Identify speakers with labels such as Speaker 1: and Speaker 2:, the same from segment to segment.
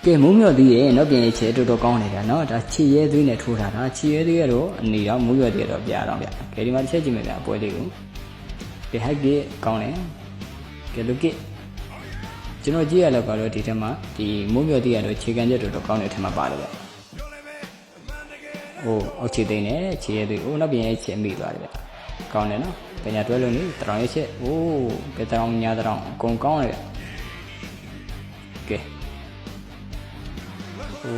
Speaker 1: ကဲမိုးမြော်သေးရဲ့နော်ပြင်ချေတော်တော်ကောင်းနေတာနော်ဒါချီရဲသွေးနဲ့ထိုးထားတာချီရဲသွေးကတော့အနေတော့မိုးမြော်သေးတော့ပြတော့ဗျကဲဒီမှာတစ်ချက်ကြည့်မယ်ဗျအပွဲလေးကိုကဲဟိုက်ကကောင်းတယ်ကဲလူကကျွန်တော်ကြည့်ရတော့ကတော့ဒီထက်မှဒီမိုးမြော်သေးရတော့ခြေကန်ချက်တော်တော်ကောင်းတဲ့ထက်မှပါတယ်ဗျဟိုအောက်ခြေသိမ်းနဲ့ခြေရဲသွေးဟိုနောက်ပြင်ရဲ့ခြေမိသွားတယ်ဗျကောင်းတယ်နော်ပညာတွဲလို့နေတရောင်ရဲ့ချက်ဟိုးကဲတရောင်ညာတရောင်အကုန်ကောင်းတယ်ဗျကဲโอ้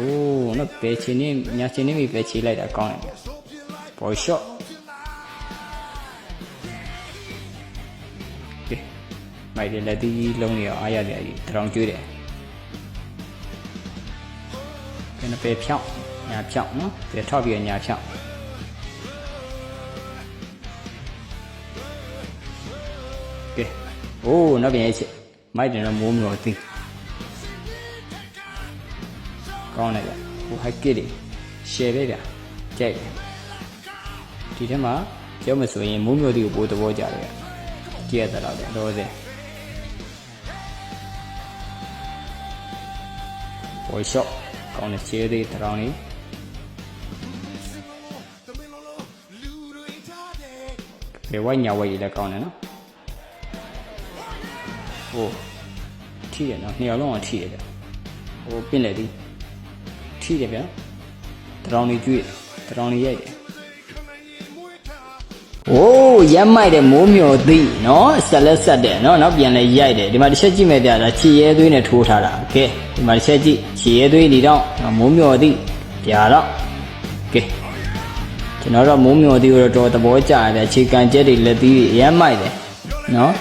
Speaker 1: เนาะเปချင်းနေညာချင်းနေပြီပဲချေလိုက်တာကောင်းတယ်ဘော်ရှော့ကဲမိုက်တယ်လက်သီးလုံးတွေအားရတယ်ကြီးတရောင်ကျွေးတယ်ကဲနပဲဖြောင်းညာဖြောင်းနော်ကဲထောက်ပြီးညာဖြောင်းကဲโอ้နောက်ပြန်ရဲ့ချက်မိုက်တယ်တော့မိုးမျိုးသိကောင်းတယ်ဗျဟိုဟိုက်ကစ်တွေရှယ်ပဲဗျကြိုက်တယ်ဒီထဲမှာပြောမဆိုရင်မိုးမျိုးတွေကိုပိုးသဘောကြတယ်ဗျကြည့်ရတာတော့တော့စဲဘောရှော့ကောင်းတယ်ချေးသေးတရောင်းလေးဘယ်ဝိုင်းညာဝိုင်းလည်းကောင်းတယ်နော်ဟိုထိတယ်နော်နှစ်ယောက်လုံးကထိတယ်ဗျဟိုပင့်လေသည်ထိတယ်ဗျာတရောင်လေးကျွေးတရောင်လေးရိုက်တယ်โอ้ရမ်းမိုက်တယ်မိုးမျောသိเนาะဆက်လက်ဆက်တယ်เนาะနောက်ပြန်လဲရိုက်တယ်ဒီမှာတစ်ချက်ကြည့်မယ်ဗျာဒါခြေရဲသွေးနဲ့ထိုးထားတာโอเคဒီမှာတစ်ချက်ကြည့်ခြေရဲသွေးဒီတော့မိုးမျောသိပြာတော့โอเคကျွန်တော်တော့မိုးမျောသိကိုတော့သဘောကျတယ်ခြေကန်ကျက်တွေလက်သီးတွေရမ်းမိုက်တယ်เนาะ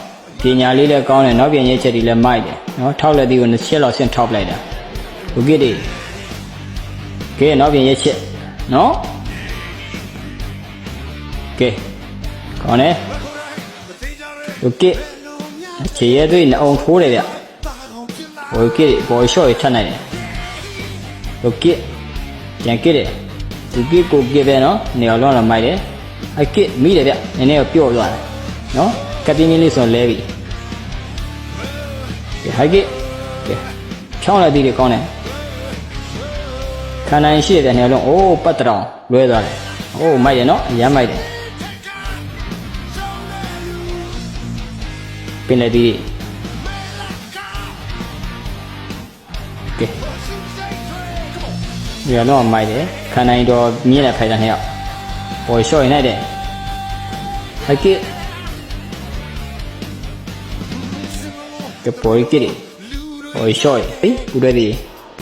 Speaker 1: ပညာလေးလည်းကောင်းတယ်နောက်ပြန်ရိုက်ချက်တွေလည်းမိုက်တယ်เนาะထောက်လက်သီးကို2ချက်လောက်ဆင့်ထောက်လိုက်တာโอเคဒီကဲနောက်ပြန်ရက်ချက်နော်ကဲကောင်းတယ်โอเคခြေရဲသွေးနှအောင်ထိုးတယ်ဗျโอเคဘော်ရှော့ရထပ်နိုင်တယ်โอเคပြန်ကစ်တယ်ဒီကစ်ကိုကစ်ပဲနော်နေရာလုံးတော့မိုက်တယ်အကစ်မိတယ်ဗျနည်းနည်းတော့ပျော့သွားတယ်နော်ကပ်ပြင်းပြင်းလေးဆိုလဲပြီကဲဟိုက်ကစ်ကဲချောင်းလိုက်သေးတယ်ကောင်းတယ်ခန္ဓာရင်ရှိတဲ့နေရာလုံးအိုးပတ်တောင်လွဲသွားတယ်။အိုးမိုက်တယ်နော်အရမ်းမိုက်တယ်။ပင်လေဒီကဲနေရာလုံးမိုက်တယ်ခန္ဓာရင်တော့မြင့်တဲ့ဖိုင်တာနှစ်ယောက်ပေါ်လျှော့ရင်လိုက်တယ်။ဟိုက်ကဲပေါ်ကစ်ပေါ်လျှော့ရင်ဟေးဦးတဲ့ဒီ